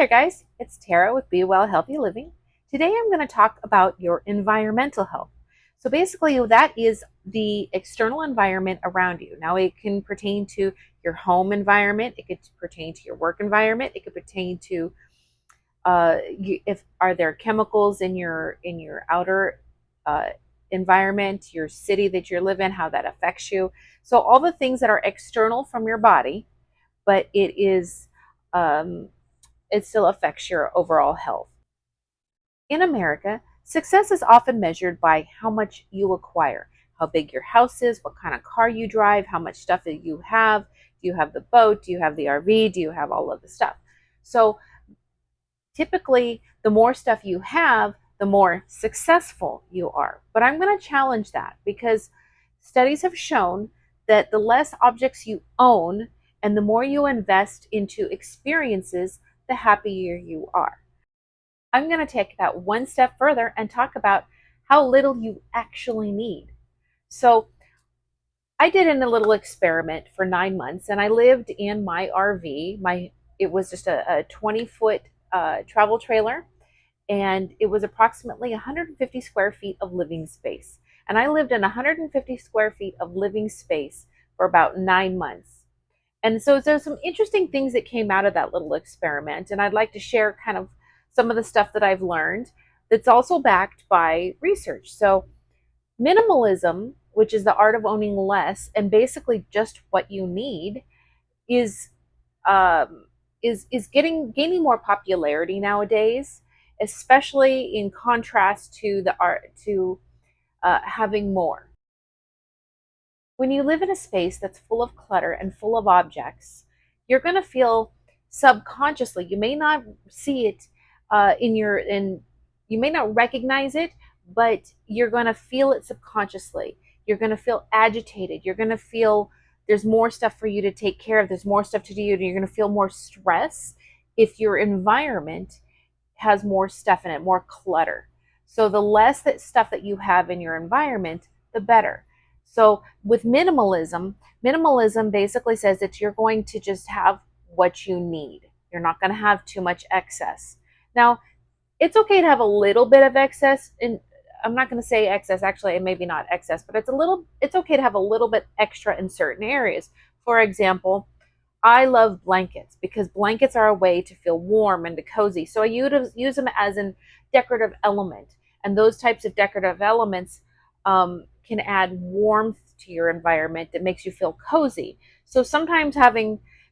there, guys. It's Tara with Be Well Healthy Living. Today I'm going to talk about your environmental health. So basically, that is the external environment around you. Now, it can pertain to your home environment, it could pertain to your work environment, it could pertain to if are there chemicals in your outer uh, environment, your city that you live in, how that affects you. So all the things that are external from your body, but um, it still affects your overall health. In America, success is often measured by how much you acquire, how big your house is, what kind of car you drive, how much stuff that you have. Do you have the boat? Do you have the RV? Do you have all of the stuff? So typically, the more stuff you have, the more successful you are. But I'm going to challenge that because studies have shown that the less objects you own and the more you invest into experiences, the happier you are. I'm going to take that one step further and talk about how little you actually need. So, I did a little experiment for 9 months, and I lived in my RV. It was just a 20-foot travel trailer, and it was approximately 150 square feet of living space. And I lived in 150 square feet of living space for about 9 months. And so there's some interesting things that came out of that little experiment, and I'd like to share kind of some of the stuff that I've learned that's also backed by research. So minimalism, which is the art of owning less and basically just what you need, is gaining more popularity nowadays, especially in contrast to the art to having more. When you live in a space that's full of clutter and full of objects, you're going to feel subconsciously. You may not see it you may not recognize it, but you're going to feel it subconsciously. You're going to feel agitated. You're going to feel there's more stuff for you to take care of. There's more stuff to do. You're going to feel more stress if your environment has more stuff in it, more clutter. So the less that stuff that you have in your environment, the better. So with minimalism basically says that you're going to just have what you need. You're not going to have too much excess. Now, it's okay to have a little bit of excess, and I'm not going to say excess, actually, it may be not excess, but it's okay to have a little bit extra in certain areas. For example, I love blankets because blankets are a way to feel warm and cozy. So I use them as a decorative element. And those types of decorative elements can add warmth to your environment that makes you feel cozy. So sometimes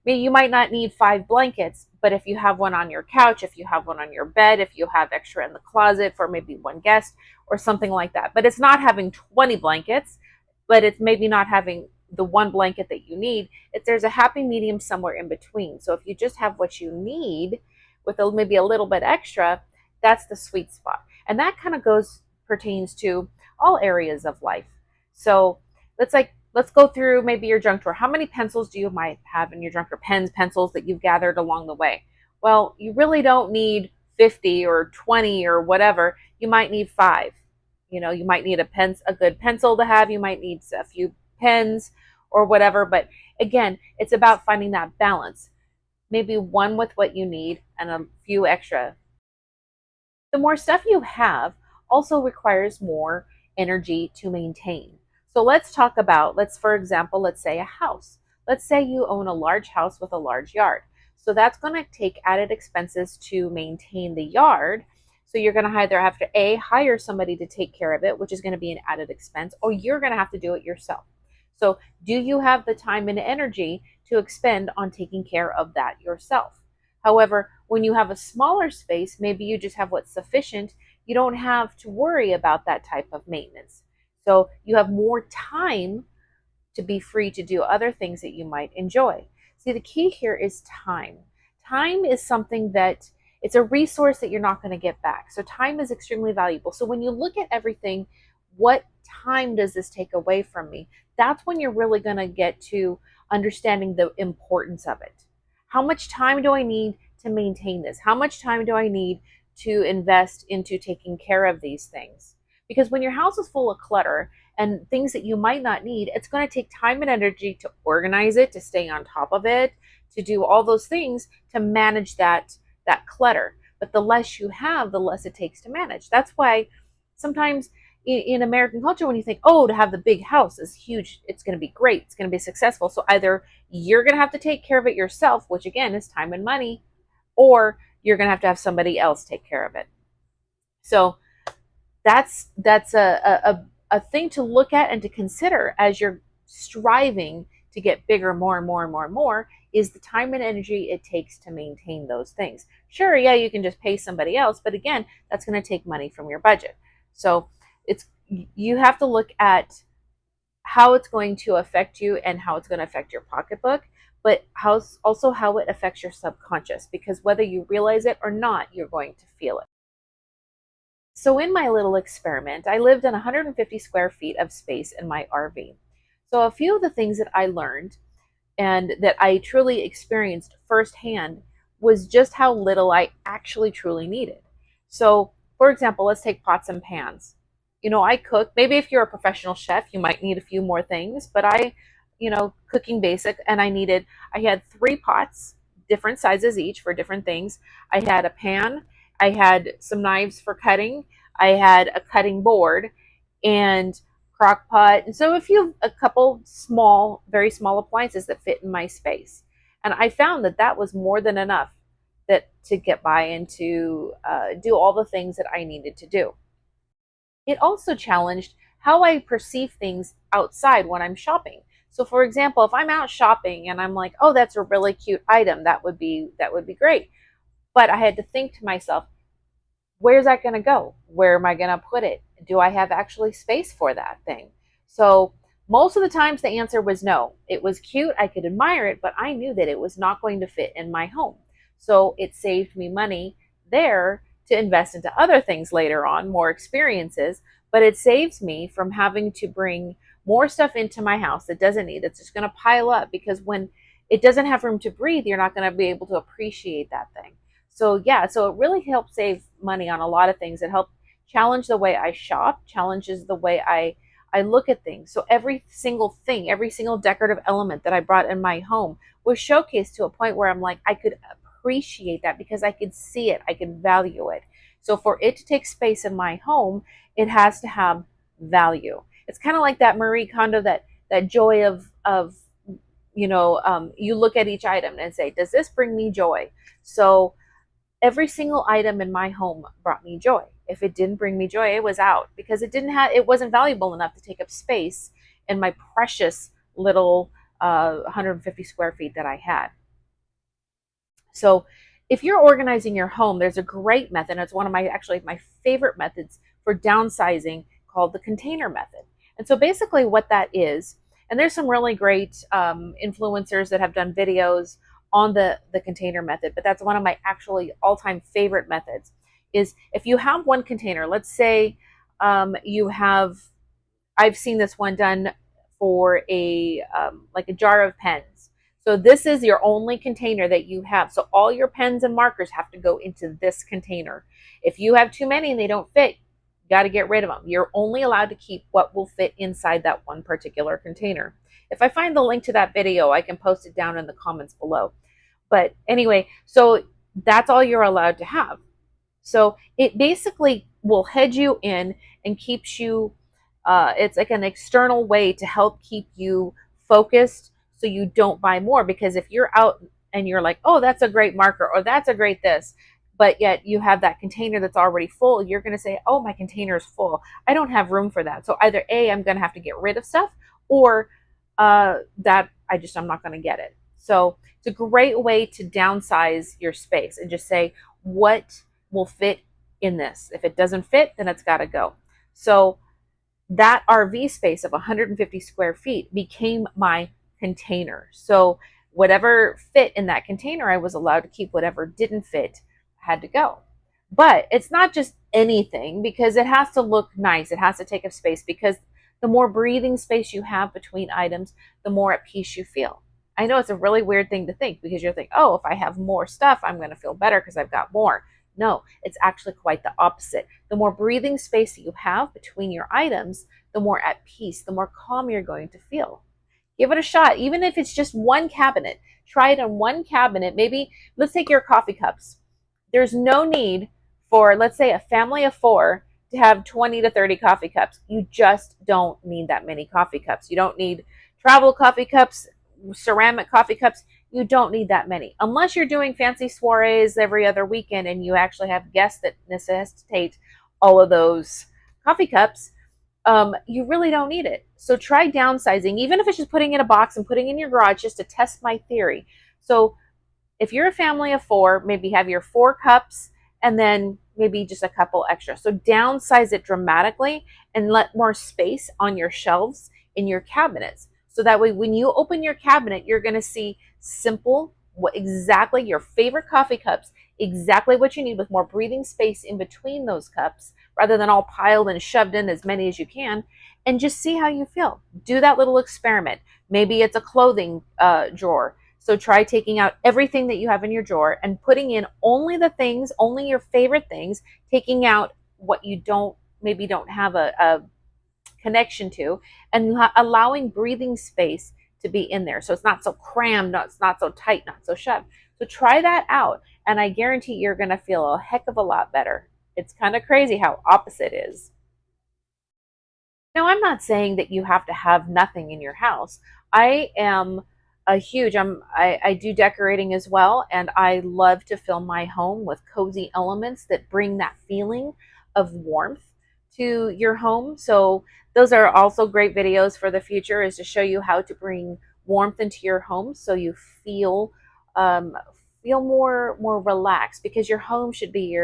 you might not need 5 blankets, but if you have one on your couch, if you have one on your bed, if you have extra in the closet for maybe one guest or something like that. But it's not having 20 blankets, but it's maybe not having the one blanket that you need. There's a happy medium somewhere in between. So if you just have what you need with maybe a little bit extra, that's the sweet spot. And that kind of pertains to all areas of life. So let's go through maybe your junk drawer. How many pencils do you might have in your junk drawer? Pens, pencils that you've gathered along the way. Well, you really don't need 50 or 20 or whatever. You might need 5. You might need a good pencil to have. You might need a few pens or whatever. But again, it's about finding that balance. Maybe one with what you need and a few extra. The more stuff you have also requires more energy to maintain. So for example, let's say a house. Let's say you own a large house with a large yard. So that's going to take added expenses to maintain the yard. So you're going to either have to hire somebody to take care of it, which is going to be an added expense, or you're going to have to do it yourself. So do you have the time and energy to expend on taking care of that yourself? However, when you have a smaller space, maybe you just have what's sufficient. You don't have to worry about that type of maintenance. So you have more time to be free to do other things that you might enjoy. See, the key here is time. Time is something it's a resource that you're not going to get back. So time is extremely valuable. So when you look at everything, what time does this take away from me? That's when you're really going to get to understanding the importance of it. How much time do I need to maintain this? How much time do I need to invest into taking care of these things? Because when your house is full of clutter and things that you might not need, it's going to take time and energy to organize it, to stay on top of it, to do all those things to manage that that clutter. But the less you have, the less it takes to manage. That's why sometimes in American culture, when you think, oh, to have the big house is huge, it's going to be great, it's going to be successful. So either you're going to have to take care of it yourself, which again is time and money, or you're going to have somebody else take care of it. So that's a thing to look at and to consider as you're striving to get bigger more and more and more and more, is the time and energy it takes to maintain those things. Sure, yeah, you can just pay somebody else, but again, that's going to take money from your budget. So it's, you have to look at how it's going to affect you and how it's going to affect your pocketbook, but also how it affects your subconscious, because whether you realize it or not, you're going to feel it. So in my little experiment, I lived in 150 square feet of space in my RV. So a few of the things that I learned and that I truly experienced firsthand was just how little I actually truly needed. So, for example, let's take pots and pans. I cook. Maybe if you're a professional chef, you might need a few more things, but cooking basic, and I had 3 pots, different sizes each for different things. I had a pan, I had some knives for cutting, I had a cutting board, and crock pot, and so a couple small, very small appliances that fit in my space. And I found that that was more than enough that to get by and to do all the things that I needed to do. It also challenged how I perceive things outside when I'm shopping. So for example, if I'm out shopping and I'm like, oh, that's a really cute item, that would be great. But I had to think to myself, where's that going to go? Where am I going to put it? Do I have actually space for that thing? So most of the times the answer was no. It was cute, I could admire it, but I knew that it was not going to fit in my home. So it saved me money there to invest into other things later on, more experiences, but it saves me from having to bring more stuff into my house that doesn't need, it's just going to pile up, because when it doesn't have room to breathe, you're not going to be able to appreciate that thing. So yeah, so it really helped save money on a lot of things. It helped challenge the way I shop, challenges the way I look at things. So every single thing, every single decorative element that I brought in my home was showcased to a point where I'm like, I could appreciate that because I could see it, I could value it. So for it to take space in my home, it has to have value. It's kind of like that Marie Kondo, that joy of you look at each item and say, does this bring me joy? So every single item in my home brought me joy. If it didn't bring me joy, it was out, because it wasn't valuable enough to take up space in my precious little 150 square feet that I had. So if you're organizing your home, there's a great method. It's one of my favorite methods for downsizing, called the container method. And so basically what that is, and there's some really great influencers that have done videos on the container method, but that's one of my actually all-time favorite methods. Is if you have one container, let's say you have, I've seen this one done for like a jar of pens. So this is your only container that you have. So all your pens and markers have to go into this container. If you have too many and they don't fit, you got to get rid of them. You're only allowed to keep what will fit inside that one particular container. If I find the link to that video, I can post it down in the comments below. But anyway, so that's all you're allowed to have. So it basically will hedge you in and keeps you, it's like an external way to help keep you focused so you don't buy more. Because if you're out and you're like, oh, that's a great marker, or that's a great this, but yet you have that container that's already full, you're going to say, oh, my container is full, I don't have room for that. So either A, I'm going to have to get rid of stuff, or that I'm not going to get it. So it's a great way to downsize your space and just say, what will fit in this? If it doesn't fit, then it's got to go. So that RV space of 150 square feet became my container. So whatever fit in that container, I was allowed to keep. Whatever didn't fit had to go. But it's not just anything, because it has to look nice. It has to take up space, because the more breathing space you have between items, the more at peace you feel. I know it's a really weird thing to think, because you're thinking, oh, if I have more stuff, I'm going to feel better because I've got more. No, it's actually quite the opposite. The more breathing space that you have between your items, the more at peace, the more calm you're going to feel. Give it a shot. Even if it's just one cabinet, try it on one cabinet. Maybe let's take your coffee cups. There's no need for, let's say, a family of 4 to have 20 to 30 coffee cups. You just don't need that many coffee cups. You don't need travel coffee cups, ceramic coffee cups. You don't need that many. Unless you're doing fancy soirees every other weekend and you actually have guests that necessitate all of those coffee cups, you really don't need it. So try downsizing, even if it's just putting in a box and putting in your garage just to test my theory. So if you're a family of 4, maybe have your 4 cups and then maybe just a couple extra. So downsize it dramatically and let more space on your shelves in your cabinets. So that way, when you open your cabinet, you're going to see simple, what exactly your favorite coffee cups, exactly what you need with more breathing space in between those cups rather than all piled and shoved in as many as you can, and just see how you feel. Do that little experiment. Maybe it's a clothing drawer. So try taking out everything that you have in your drawer and putting in only the things, only your favorite things, taking out what you maybe don't have a connection to, and allowing breathing space to be in there. So it's not so crammed, it's not so tight, not so shoved. So try that out, and I guarantee you're going to feel a heck of a lot better. It's kind of crazy how opposite is. Now, I'm not saying that you have to have nothing in your house. I am a huge, I do decorating as well, and I love to fill my home with cozy elements that bring that feeling of warmth to your home. So those are also great videos for the future, is to show you how to bring warmth into your home so you um, feel more relaxed, because your home should be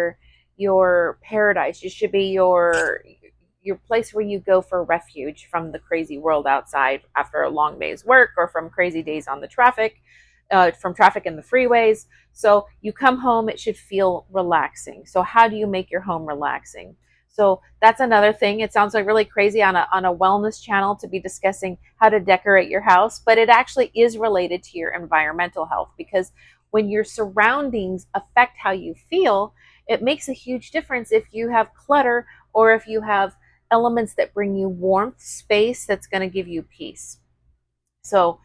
your paradise. It should be your place where you go for refuge from the crazy world outside after a long day's work, or from crazy days on the traffic, from traffic in the freeways. So you come home, it should feel relaxing. So how do you make your home relaxing? So that's another thing. It sounds like really crazy on a wellness channel to be discussing how to decorate your house, but it actually is related to your environmental health, because when your surroundings affect how you feel, it makes a huge difference if you have clutter or if you have elements that bring you warmth, space that's going to give you peace. So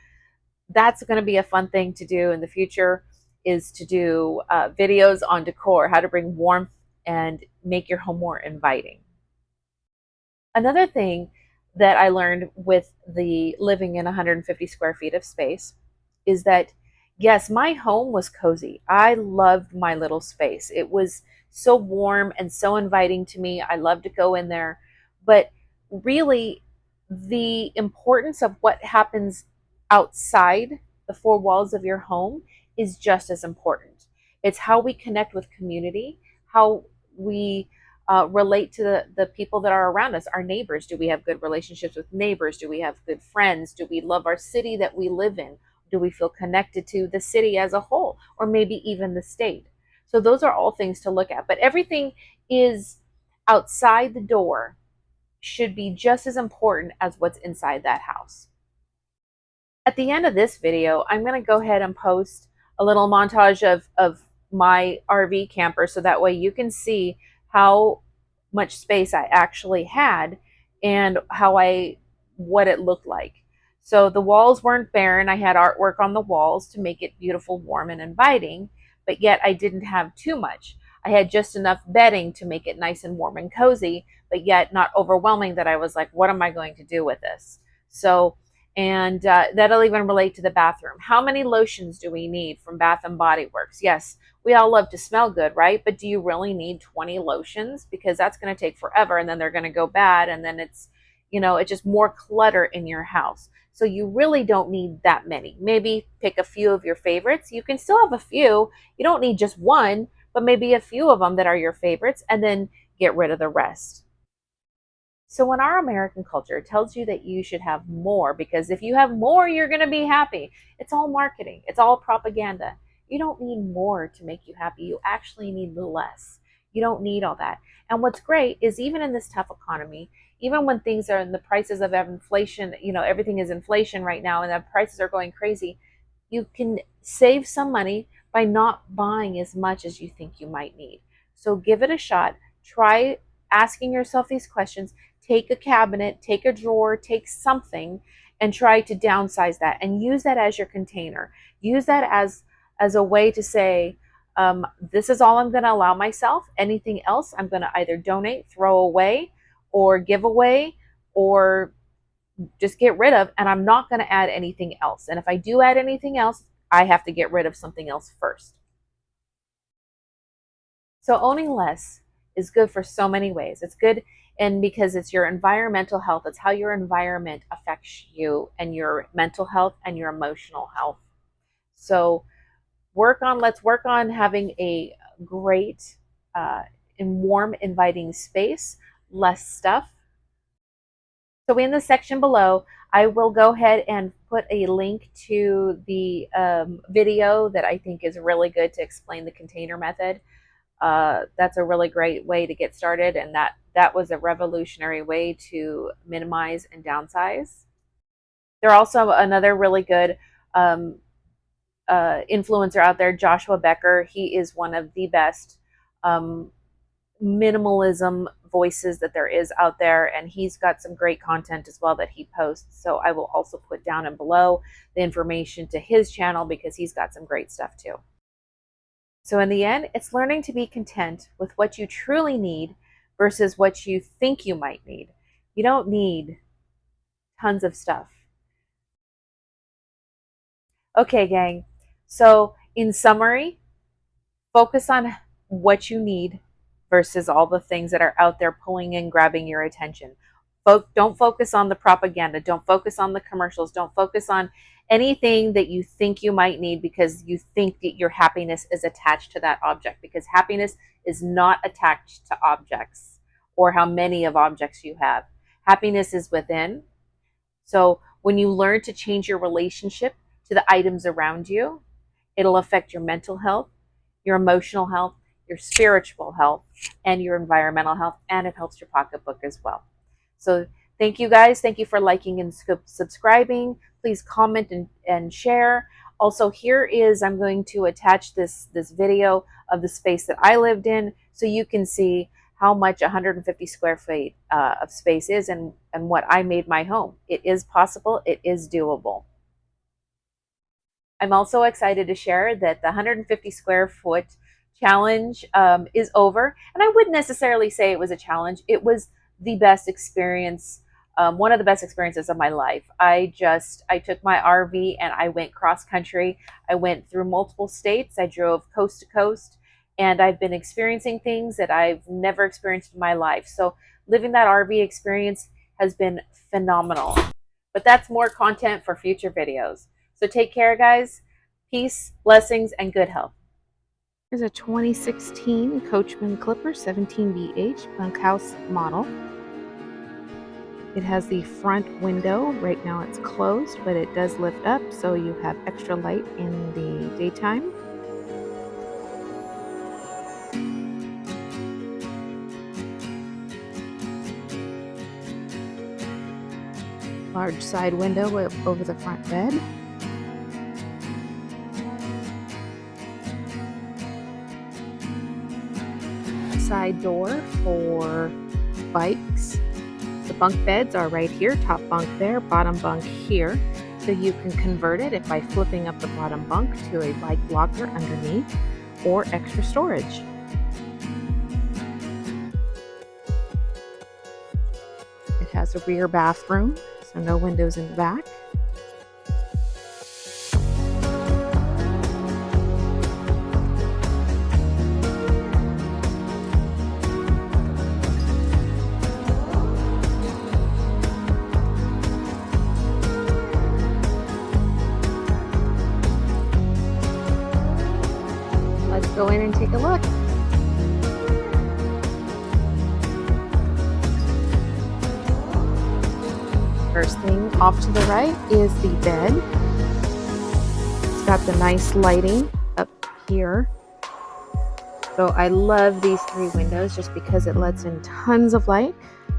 that's going to be a fun thing to do in the future, is to do videos on decor, how to bring warmth and make your home more inviting. Another thing that I learned with the living in 150 square feet of space is that, yes, my home was cozy. I loved my little space. It was so warm and so inviting to me. I loved to go in there. But really, the importance of what happens outside the 4 walls of your home is just as important. It's how we connect with community, how we relate to the people that are around us, our neighbors. Do we have good relationships with neighbors? Do we have good friends? Do we love our city that we live in? Do we feel connected to the city as a whole, or maybe even the state? So those are all things to look at. But everything is outside the door should be just as important as what's inside that house. At the end of this video, I'm going to go ahead and post a little montage of my RV camper, so that way you can see how much space I actually had and what it looked like. So the walls weren't barren. I had artwork on the walls to make it beautiful, warm, and inviting, but yet I didn't have too much. I had just enough bedding to make it nice and warm and cozy, but yet not overwhelming that I was like, what am I going to do with this? So, and that'll even relate to the bathroom. How many lotions do we need from Bath and Body Works? Yes, we all love to smell good, right? But do you really need 20 lotions? Because that's going to take forever, and then they're going to go bad, and then it's just more clutter in your house. So you really don't need that many. Maybe pick a few of your favorites. You can still have a few. You don't need just one, but maybe a few of them that are your favorites, and then get rid of the rest. So when our American culture tells you that you should have more, because if you have more, you're going to be happy, it's all marketing. It's all propaganda. You don't need more to make you happy. You actually need less. You don't need all that. And what's great is, even in this tough economy, even when things are in the prices of inflation, everything is inflation right now and the prices are going crazy, you can save some money by not buying as much as you think you might need. So give it a shot. Try asking yourself these questions. Take a cabinet, take a drawer, take something, and try to downsize that and use that as your container. Use that as a way to say, This is all I'm going to allow myself. Anything else, I'm going to either donate, throw away, or give away, or just get rid of. And I'm not going to add anything else. And if I do add anything else, I have to get rid of something else first. So owning less is good for so many ways. It's good, and because it's your environmental health, it's how your environment affects you and your mental health and your emotional health. So let's work on having a great and warm, inviting space, less stuff. So in the section below, I will go ahead and put a link to the video that I think is really good to explain the container method. That's a really great way to get started, and that was a revolutionary way to minimize and downsize. There's also another really good influencer out there, Joshua Becker. He is one of the best minimalism voices that there is out there, and he's got some great content as well that he posts. So I will also put down and below the information to his channel because he's got some great stuff too. So in the end, it's learning to be content with what you truly need versus what you think you might need. You don't need tons of stuff. Okay, gang. So in summary, focus on what you need versus all the things that are out there pulling and grabbing your attention. Don't focus on the propaganda. Don't focus on the commercials. Don't focus on anything that you think you might need because you think that your happiness is attached to that object, because happiness is not attached to objects or how many of objects you have. Happiness is within. So when you learn to change your relationship to the items around you, it'll affect your mental health, your emotional health, your spiritual health, and your environmental health, and it helps your pocketbook as well. So thank you guys. Thank you for liking and subscribing. Please comment and share. Also, I'm going to attach this video of the space that I lived in so you can see how much 150 square feet of space is and what I made my home. It is possible. It is doable. I'm also excited to share that the 150 square foot challenge is over. And I wouldn't necessarily say it was a challenge. It was the best experience, one of the best experiences of my life. I took my RV and I went cross country. I went through multiple states. I drove coast to coast, and I've been experiencing things that I've never experienced in my life. So living that RV experience has been phenomenal. But that's more content for future videos. So take care, guys. Peace, blessings, and good health. Here's a 2016 Coachman Clipper 17BH bunkhouse model. It has the front window. Right now it's closed, but it does lift up, so you have extra light in the daytime. Large side window over the front bed. Side door for bikes. The bunk beds are right here, top bunk there, bottom bunk here. So you can convert it by flipping up the bottom bunk to a bike locker underneath or extra storage. It has a rear bathroom, so no windows in the back. Let's go in and take a look. First thing off to the right is the bed. It's got the nice lighting up here. So I love these 3 windows just because it lets in tons of light.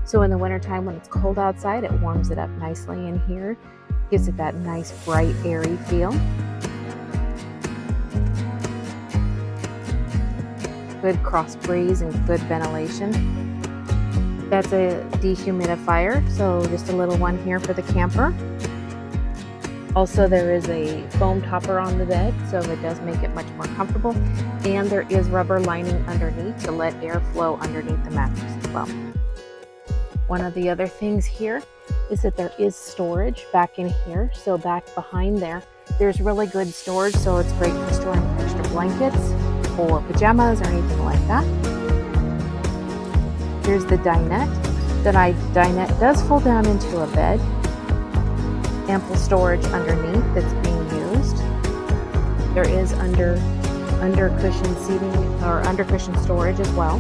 So in the wintertime when it's cold outside, it warms it up nicely in here. Gives it that nice, bright, airy feel. Good cross breeze and good ventilation. That's a dehumidifier, so just a little one here for the camper. Also, there is a foam topper on the bed, so it does make it much more comfortable. And there is rubber lining underneath to let air flow underneath the mattress as well. One of the other things here is that there is storage back in here. So back behind there's really good storage. So it's great for storing extra blankets or pajamas or anything like that. Here's the dinette. The dinette does fold down into a bed. Ample storage underneath that's being used. There is under cushion seating or under cushion storage as well.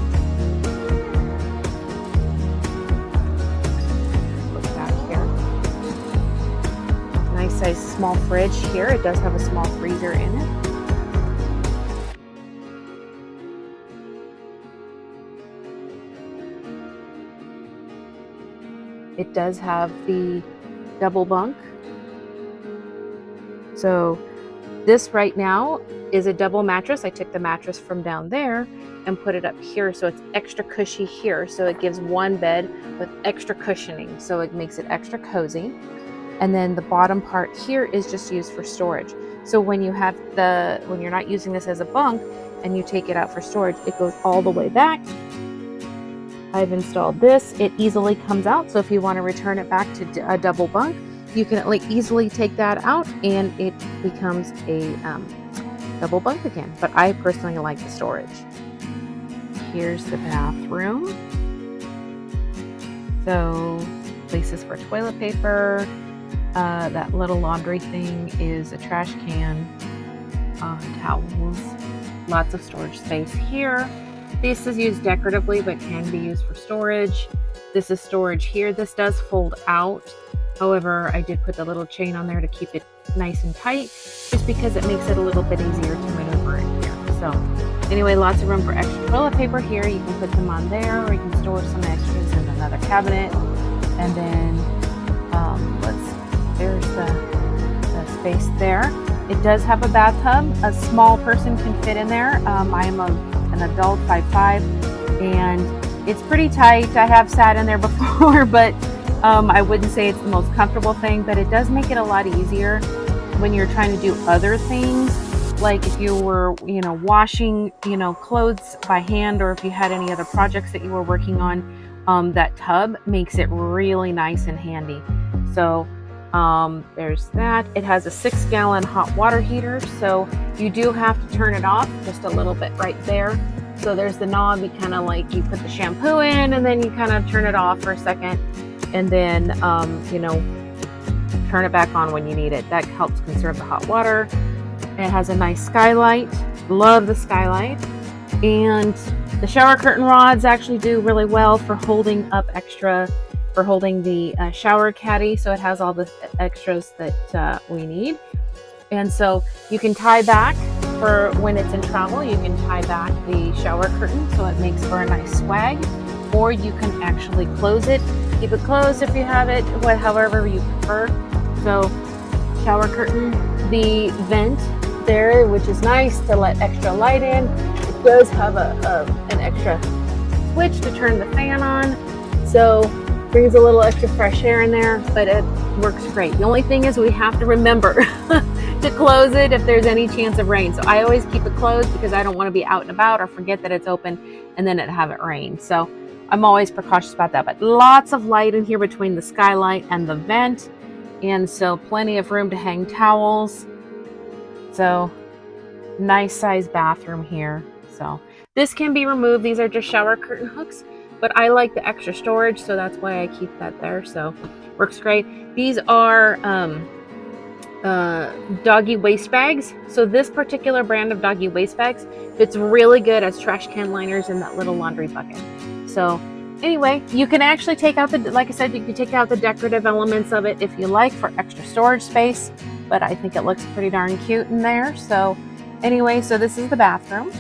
Look back here. Nice size small fridge here. It does have a small freezer in it. It does have the double bunk. So this right now is a double mattress. I took the mattress from down there and put it up here, so it's extra cushy here. So it gives one bed with extra cushioning, so it makes it extra cozy. And then the bottom part here is just used for storage. So when you're not using this as a bunk and you take it out for storage, it goes all the way back. I've installed this. It easily comes out, so if you want to return it back to a double bunk, you can easily take that out and it becomes a double bunk again. But I personally like the storage. Here's the bathroom. So places for toilet paper. That little laundry thing is a trash can. Towels. Lots of storage space here. This is used decoratively but can be used for storage. This is storage here. This does fold out. However, I did put the little chain on there to keep it nice and tight, just because it makes it a little bit easier to maneuver in here. So anyway, lots of room for extra toilet paper here. You can put them on there, or you can store some extras in another cabinet. And then there's the space there. It does have a bathtub. A small person can fit in there. I am an adult, 5'5", and it's pretty tight. I have sat in there before, but I wouldn't say it's the most comfortable thing, but it does make it a lot easier when you're trying to do other things, like if you were, washing, clothes by hand, or if you had any other projects that you were working on. That tub makes it really nice and handy. So there's that. It has a 6-gallon hot water heater, so you do have to turn it off just a little bit right there. So there's the knob. You kind of you put the shampoo in, and then you kind of turn it off for a second, and then turn it back on when you need it. That helps conserve the hot water. It has a nice skylight. Love the skylight. And the shower curtain rods actually do really well for holding up extra, for holding the shower caddy. So it has all the extras that we need. And so you can tie back for when it's in travel. You can tie back the shower curtain so it makes for a nice swag. Or you can actually close it. Keep it closed if you have it, however you prefer. So shower curtain, the vent there, which is nice to let extra light in. It does have an extra switch to turn the fan on. So brings a little extra fresh air in there, but it works great. The only thing is we have to remember to close it if there's any chance of rain. So I always keep it closed because I don't want to be out and about or forget that it's open and then have it rain. So I'm always precautious about that, but lots of light in here between the skylight and the vent. And so plenty of room to hang towels. So nice size bathroom here. So this can be removed. These are just shower curtain hooks, but I like the extra storage, so that's why I keep that there. So works great. These are doggy waste bags. So this particular brand of doggy waste bags fits really good as trash can liners in that little laundry bucket. So anyway, you can actually take out like I said, you can take out the decorative elements of it if you like for extra storage space, but I think it looks pretty darn cute in there. So anyway, so this is the bathroom.